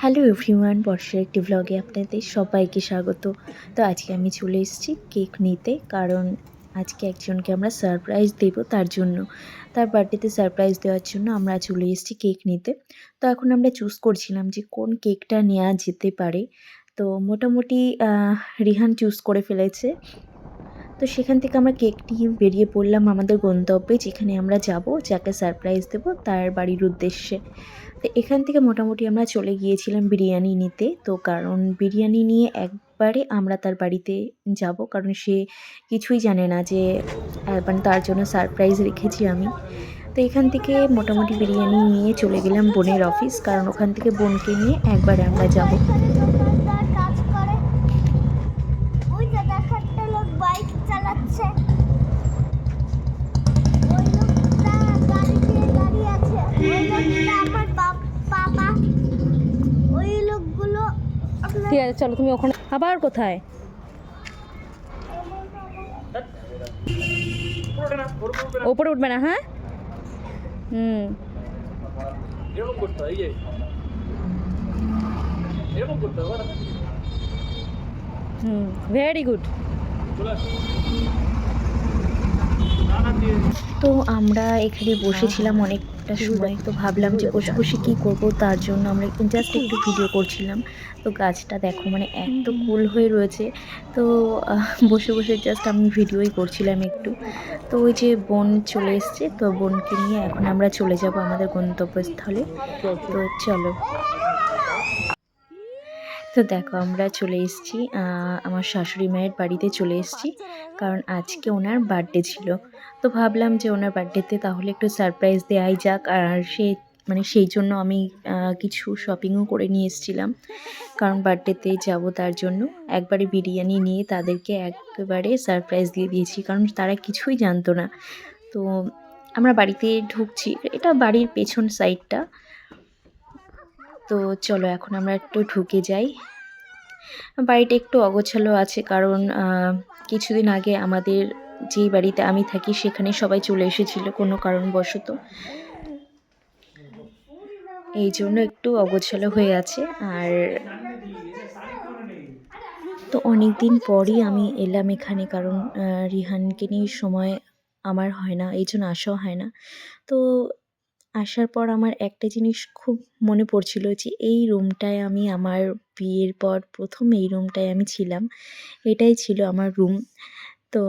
Hello everyone, বর্ষার একটি ভ্লগে আপনাদের সবাইকে স্বাগত। তো আজকে আমি চলে এসেছি কেক নিতে, কারণ আজকে একজনকে আমরা সারপ্রাইজ দেব, তার বার্থডেতে সারপ্রাইজ দেওয়ার জন্য আমরা চলে এসেছি কেক নিতে। তো এখন আমরা চুজ করছিলাম যে কোন কেকটা নেওয়া যেতে পারে। তো মোটামুটি রিহান চুজ করে ফেলেছে। তো সেখান থেকে আমরা কেক নিয়ে বেরিয়ে পড়লাম আমাদের গন্তব্যে, যেখানে আমরা যাব, যাকে সারপ্রাইজ দেব তার বাড়ির উদ্দেশ্যে। তো এখান থেকে মোটামুটি আমরা চলে গিয়েছিলাম বিরিয়ানি নিতে। তো কারণ বিরিয়ানি নিয়ে একবারে আমরা তার বাড়িতে যাব, কারণ সে কিছুই জানে না যে মানে তার জন্য সারপ্রাইজ রেখেছি আমি। তো এখান থেকে মোটামুটি বিরিয়ানি নিয়ে চলে গেলাম বোনের অফিস, কারণ ওখান থেকে বোনকে নিয়ে একবারে আমরা যাব। ঠিক আছে, চলো তুমি ওখানে। আবার কোথায়? ওপরে উঠবে না? হ্যাঁ, এরকম করতে হয়, এই যে এরকম করতে হবে। Very good. তো আমরা এখানে বসেছিলাম অনেকটা সময়। তো ভাবলাম যে বসে বসে কী করবো, তার জন্য আমরা জাস্ট একটু ভিডিও করছিলাম। তো গাছটা দেখো, মানে এত কুল হয়ে রয়েছে। তো বসে বসে জাস্ট আমি ভিডিওই করছিলাম একটু। তো ওই যে বোন চলে এসছে, তো বোনকে নিয়ে এখন আমরা চলে যাব আমাদের গন্তব্যস্থলে। তো চলো। তো দেখো, আমরা চলে এসেছি আমার শাশুড়ি মায়ের বাড়িতে চলে এসেছি, কারণ আজকে ওনার বার্থডে ছিল। তো ভাবলাম যে ওনার বার্থডেতে তাহলে একটু সারপ্রাইজ দেওয়াই যাক। আর সেই জন্য আমি কিছু শপিংও করে নিয়ে এসেছিলাম, কারণ বার্থডেতে যাব তার জন্য। একবারে বিরিয়ানি নিয়ে তাদেরকে একেবারে সারপ্রাইজ দিয়ে দিয়েছি, কারণ তারা কিছুই জানতো না। তো আমরা বাড়িতে ঢুকছি, এটা বাড়ির পেছন সাইডটা। তো চলো এখন আমরা একটু ঢুকে যাই। বাড়িটা একটু অগোছালো আছে, কারণ কিছুদিন আগে আমাদের যেই বাড়িতে আমি থাকি সেখানে সবাই চলে এসেছিল কোনো কারণবশত, এই জন্য একটু অগোছালো হয়ে আছে। আর তো অনেক দিন পরই আমি এলাম এখানে, কারণ রিহানকে নিয়ে সময় আমার হয় না, এই জন্য আসাও হয় না। তো আসার পর আমার একটা জিনিস খুব মনে পড়ছিল, যে এই রুমটায় আমি আমার বিয়ের পর প্রথম এই রুমটায় আমি ছিলাম, এটাই ছিল আমার রুম। তো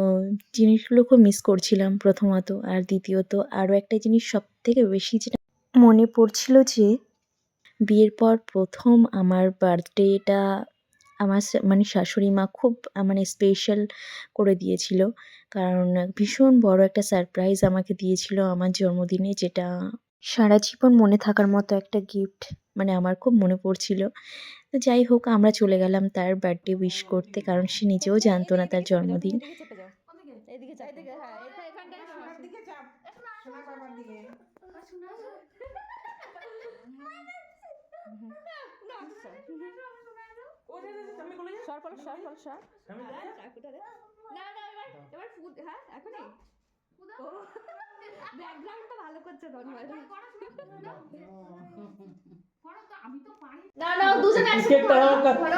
জিনিসগুলো খুব মিস করছিলাম প্রথমত। আর দ্বিতীয়ত আরও একটা জিনিস সবথেকে বেশি যেটা মনে পড়ছিল, যে বিয়ের পর প্রথম আমার বার্থডেটা আমার মানে শাশুড়ি মা খুব মানে স্পেশাল করে দিয়েছিল, কারণ ভীষণ বড় একটা সারপ্রাইজ আমাকে দিয়েছিল আমার জন্মদিনে, যেটা সারা জীবন মনে থাকার মতো একটা গিফট, মানে আমার খুব মনে পড়ছিল। তো যাই হোক, আমরা চলে গেলাম তার বার্থডে উইশ করতে, কারণ সে নিজেও জানতো না তার জন্মদিন।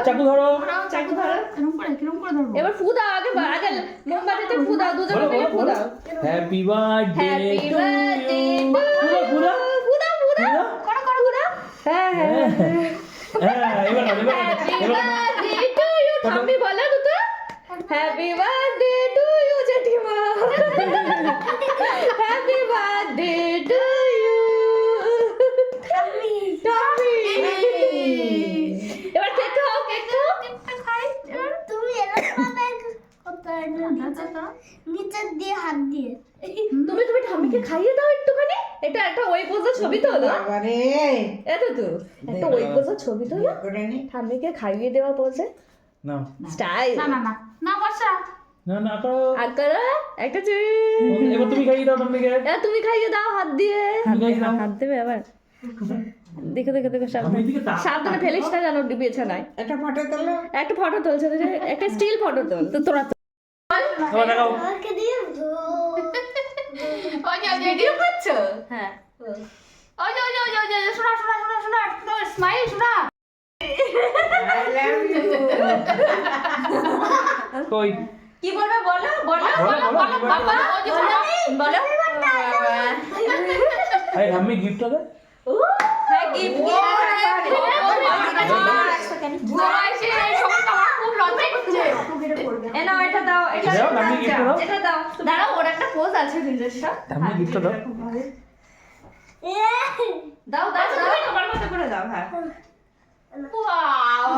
চাকু ধরো। এবার ফু দাও, আগে আগে মোমবাতিতে ফু দাও, দুজনে মিলে ফু দাও। Happy birthday to you. ফু দাও, ফু দাও, করো করো ফু দাও। হ্যাঁ হ্যাঁ হ্যাঁ, এবার হ্যাপি বার্থডে টু ইউ। ঠাম্মি বলো দুটো, হ্যাপি বার্থডে টু ইউ জেঠিমা, হ্যাপি বার্থডে টু ইউ ঠাম্মি। এবার কেক খাও, কেক খাও। তুমি এরকম নিচের দিয়ে হাত দিয়ে তুমি ঠাম্মিকে খাইয়ে দাও একটুখানি। এটা একটা ওই পোজা ছবি তোলো। বাবারে, এতো তো একটা ওই পোজা ছবি তোলো, ঠাম্মিকে খাইয়ে দেওয়া পোজে না স্টাইল। না না না না বসা না না করো। আকারা একটা এবার তুমি খাইয়ে দাও ঠাম্মিকে। এবার তুমি খাইয়ে দাও হাত দিয়ে। হাত দেবে আবার। দেখো দেখো দেখো, সাবধানে ফেলিস না জানো বিছানায়। একটা ফটো তোলো। একটা ফটো তুলছে, একটা স্টিল ফটো তোল। তো তোরা দেখাও। আমাকে দিয়ে ওই যে ভিডিও করছো? হ্যাঁ, ওই যে শোনা শোনা শোনা শোনা স্মাইল শোনা। কই কি বলবে বলো বলো বলো, বলো, বলো, বাবা বলো আরে আমি গিফটটা দে হ্যাঁ গিফট এনাও এটা দাও এটা দাও, আমি gift দাও। এটা দাও দাঁড়াও ওর একটা পোজ আছে নিজস্ব আমি গিফটটা দাও দাও দাও দাও তোমার মতো করে দাও হ্যাঁ ওয়াও